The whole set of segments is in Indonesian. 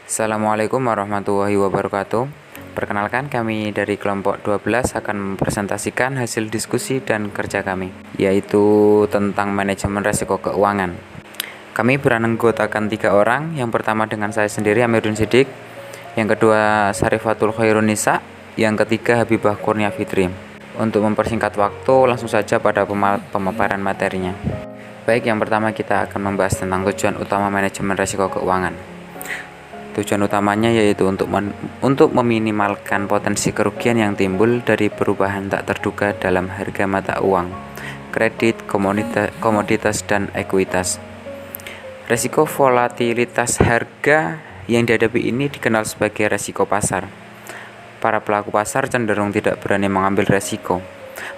Assalamualaikum warahmatullahi wabarakatuh. Perkenalkan, kami dari kelompok 12 akan mempresentasikan hasil diskusi dan kerja kami, yaitu tentang manajemen risiko keuangan. Kami beranggotakan 3 orang. Yang pertama dengan saya sendiri, Amiruddin Siddiq. Yang kedua, Syarifatul Khairunisa. Yang ketiga, Habibah Kurnia Fitri. Untuk mempersingkat waktu, langsung saja pada pemaparan materinya. Baik, yang pertama kita akan membahas tentang tujuan utama manajemen risiko keuangan. Tujuan utamanya yaitu untuk meminimalkan potensi kerugian yang timbul dari perubahan tak terduga dalam harga mata uang, kredit, komoditas, dan ekuitas. Risiko volatilitas harga yang dihadapi ini dikenal sebagai risiko pasar. Para pelaku pasar cenderung tidak berani mengambil risiko.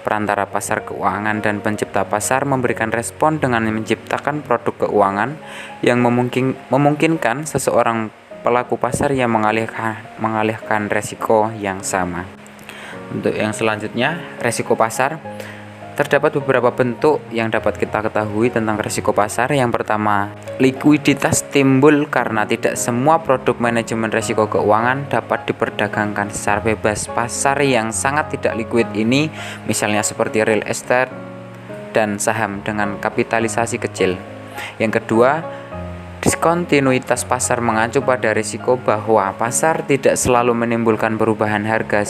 Perantara pasar keuangan dan pencipta pasar memberikan respon dengan menciptakan produk keuangan yang memungkinkan seseorang pelaku pasar yang mengalihkan resiko yang sama. Untuk yang selanjutnya, resiko pasar. Terdapat beberapa bentuk yang dapat kita ketahui tentang resiko pasar. Yang pertama, likuiditas timbul karena tidak semua produk manajemen risiko keuangan dapat diperdagangkan secara bebas. Pasar yang sangat tidak liquid ini misalnya seperti real estate dan saham dengan kapitalisasi kecil. Yang kedua, diskontinuitas pasar mengacu pada risiko bahwa pasar tidak selalu menimbulkan perubahan harga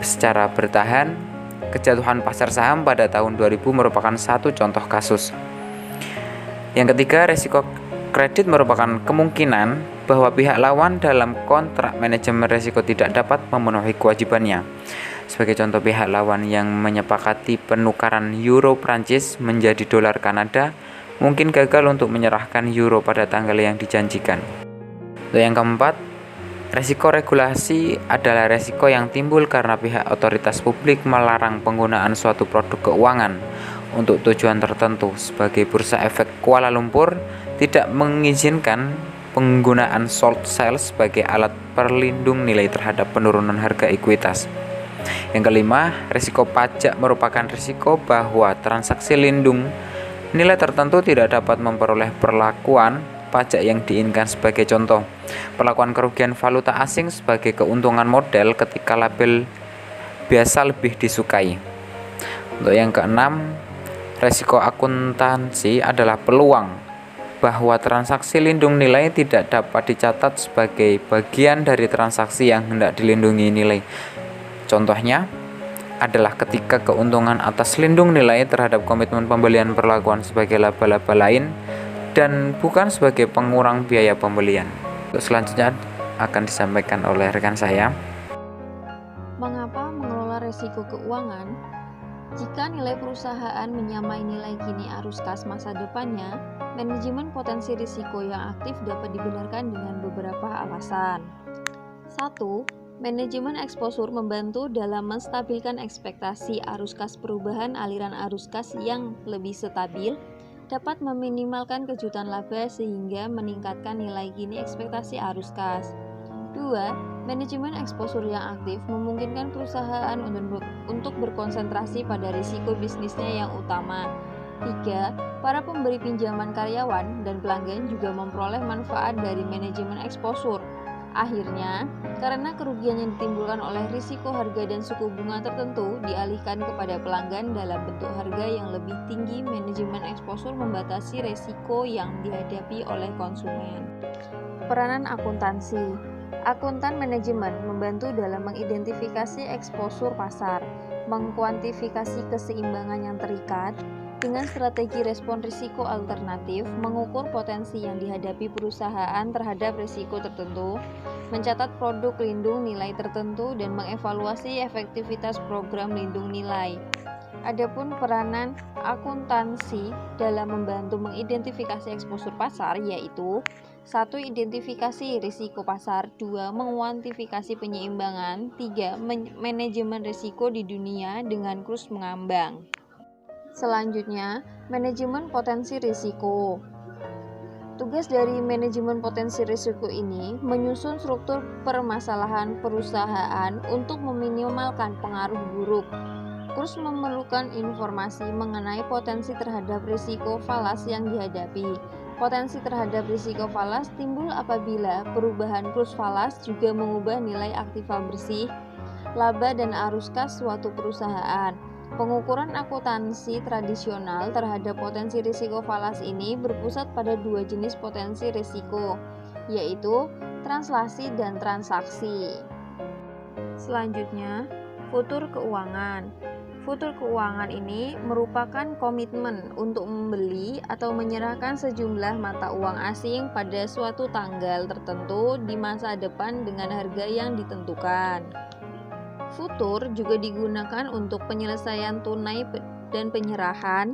secara bertahan. Kejatuhan pasar saham pada tahun 2000 merupakan satu contoh kasus. Yang ketiga, risiko kredit merupakan kemungkinan bahwa pihak lawan dalam kontrak manajemen risiko tidak dapat memenuhi kewajibannya. Sebagai contoh, pihak lawan yang menyepakati penukaran euro Prancis menjadi dolar Kanada mungkin gagal untuk menyerahkan euro pada tanggal yang dijanjikan. Untuk yang keempat, risiko regulasi adalah risiko yang timbul karena pihak otoritas publik melarang penggunaan suatu produk keuangan untuk tujuan tertentu. Sebagai Bursa Efek Kuala Lumpur tidak mengizinkan penggunaan short sale sebagai alat perlindung nilai terhadap penurunan harga ekuitas. Yang kelima, risiko pajak merupakan risiko bahwa transaksi lindung nilai tertentu tidak dapat memperoleh perlakuan pajak yang diinginkan. Sebagai contoh, perlakuan kerugian valuta asing sebagai keuntungan modal ketika label biasa lebih disukai. Untuk yang keenam, risiko akuntansi adalah peluang bahwa transaksi lindung nilai tidak dapat dicatat sebagai bagian dari transaksi yang hendak dilindungi nilai. Contohnya adalah ketika keuntungan atas lindung nilai terhadap komitmen pembelian perlakuan sebagai laba-laba lain dan bukan sebagai pengurang biaya pembelian. Untuk selanjutnya akan disampaikan oleh rekan saya. Mengapa mengelola risiko keuangan? Jika nilai perusahaan menyamai nilai kini arus kas masa depannya, manajemen potensi risiko yang aktif dapat dibenarkan dengan beberapa alasan. 1. Manajemen eksposur membantu dalam menstabilkan ekspektasi arus kas. Perubahan aliran arus kas yang lebih stabil dapat meminimalkan kejutan laba sehingga meningkatkan nilai kini ekspektasi arus kas. 2. Manajemen eksposur yang aktif memungkinkan perusahaan untuk berkonsentrasi pada risiko bisnisnya yang utama. 3. Para pemberi pinjaman karyawan dan pelanggan juga memperoleh manfaat dari manajemen eksposur. Akhirnya, karena kerugian yang ditimbulkan oleh risiko harga dan suku bunga tertentu dialihkan kepada pelanggan dalam bentuk harga yang lebih tinggi, manajemen eksposur membatasi risiko yang dihadapi oleh konsumen. Peranan akuntansi. Akuntan manajemen membantu dalam mengidentifikasi eksposur pasar, mengkuantifikasi keseimbangan yang terikat, dengan strategi respon risiko alternatif, mengukur potensi yang dihadapi perusahaan terhadap risiko tertentu, mencatat produk lindung nilai tertentu, dan mengevaluasi efektivitas program lindung nilai. Adapun peranan akuntansi dalam membantu mengidentifikasi eksposur pasar yaitu 1. Identifikasi risiko pasar, 2. Menguantifikasi penyeimbangan, 3. Manajemen risiko di dunia dengan terus mengambang. Selanjutnya, manajemen potensi risiko. Tugas dari manajemen potensi risiko ini menyusun struktur permasalahan perusahaan untuk meminimalkan pengaruh buruk, terus memerlukan informasi mengenai potensi terhadap risiko falas yang dihadapi, Potensi terhadap risiko falas timbul apabila perubahan kurs falas juga mengubah nilai aktiva bersih, laba dan arus kas suatu perusahaan. Pengukuran akuntansi tradisional terhadap potensi risiko falas ini berpusat pada dua jenis potensi risiko, yaitu translasi dan transaksi. Selanjutnya, futur keuangan. Futur keuangan ini merupakan komitmen untuk membeli atau menyerahkan sejumlah mata uang asing pada suatu tanggal tertentu di masa depan dengan harga yang ditentukan. Futur juga digunakan untuk penyelesaian tunai dan penyerahan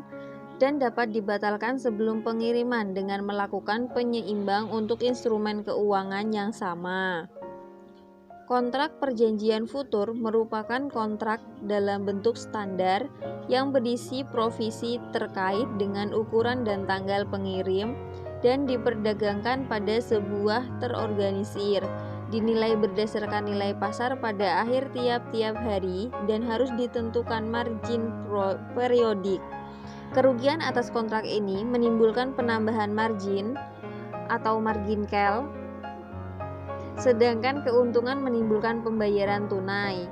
dan dapat dibatalkan sebelum pengiriman dengan melakukan penyeimbang untuk instrumen keuangan yang sama. Kontrak perjanjian futur merupakan kontrak dalam bentuk standar yang berisi provisi terkait dengan ukuran dan tanggal pengirim dan diperdagangkan pada sebuah terorganisir, dinilai berdasarkan nilai pasar pada akhir tiap-tiap hari dan harus ditentukan margin periodik. Kerugian atas kontrak ini menimbulkan penambahan margin atau margin call, sedangkan keuntungan menimbulkan pembayaran tunai.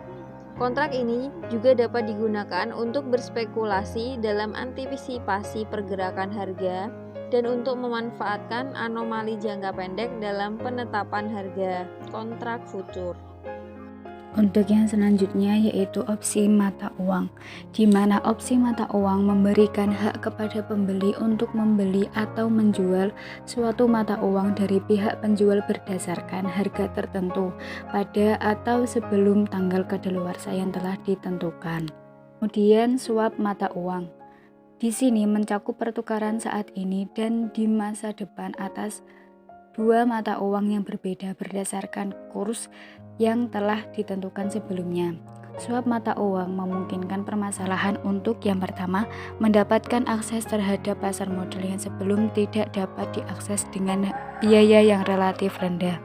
Kontrak ini juga dapat digunakan untuk berspekulasi dalam antisipasi pergerakan harga dan untuk memanfaatkan anomali jangka pendek dalam penetapan harga kontrak futur. Untuk yang selanjutnya yaitu opsi mata uang, di mana opsi mata uang memberikan hak kepada pembeli untuk membeli atau menjual suatu mata uang dari pihak penjual berdasarkan harga tertentu pada atau sebelum tanggal kadaluarsa yang telah ditentukan. Kemudian swap mata uang. Di sini mencakup pertukaran saat ini dan di masa depan atas dua mata uang yang berbeda berdasarkan kurs yang telah ditentukan sebelumnya. Swap mata uang memungkinkan permasalahan untuk yang pertama, mendapatkan akses terhadap pasar modal yang sebelum tidak dapat diakses dengan biaya yang relatif rendah.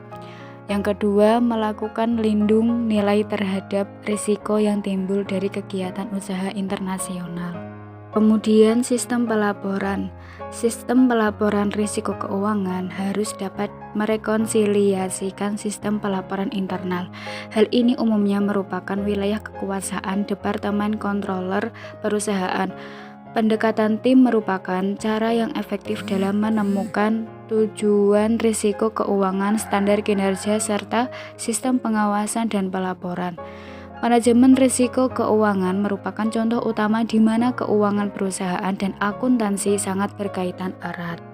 Yang kedua, melakukan lindung nilai terhadap risiko yang timbul dari kegiatan usaha internasional. Kemudian sistem pelaporan. Sistem pelaporan risiko keuangan harus dapat merekonsiliasikan sistem pelaporan internal. Hal ini umumnya merupakan wilayah kekuasaan Departemen Controller perusahaan. Pendekatan tim merupakan cara yang efektif dalam menemukan tujuan risiko keuangan, standar kinerja, serta sistem pengawasan dan pelaporan. Manajemen risiko keuangan merupakan contoh utama di mana keuangan perusahaan dan akuntansi sangat berkaitan erat.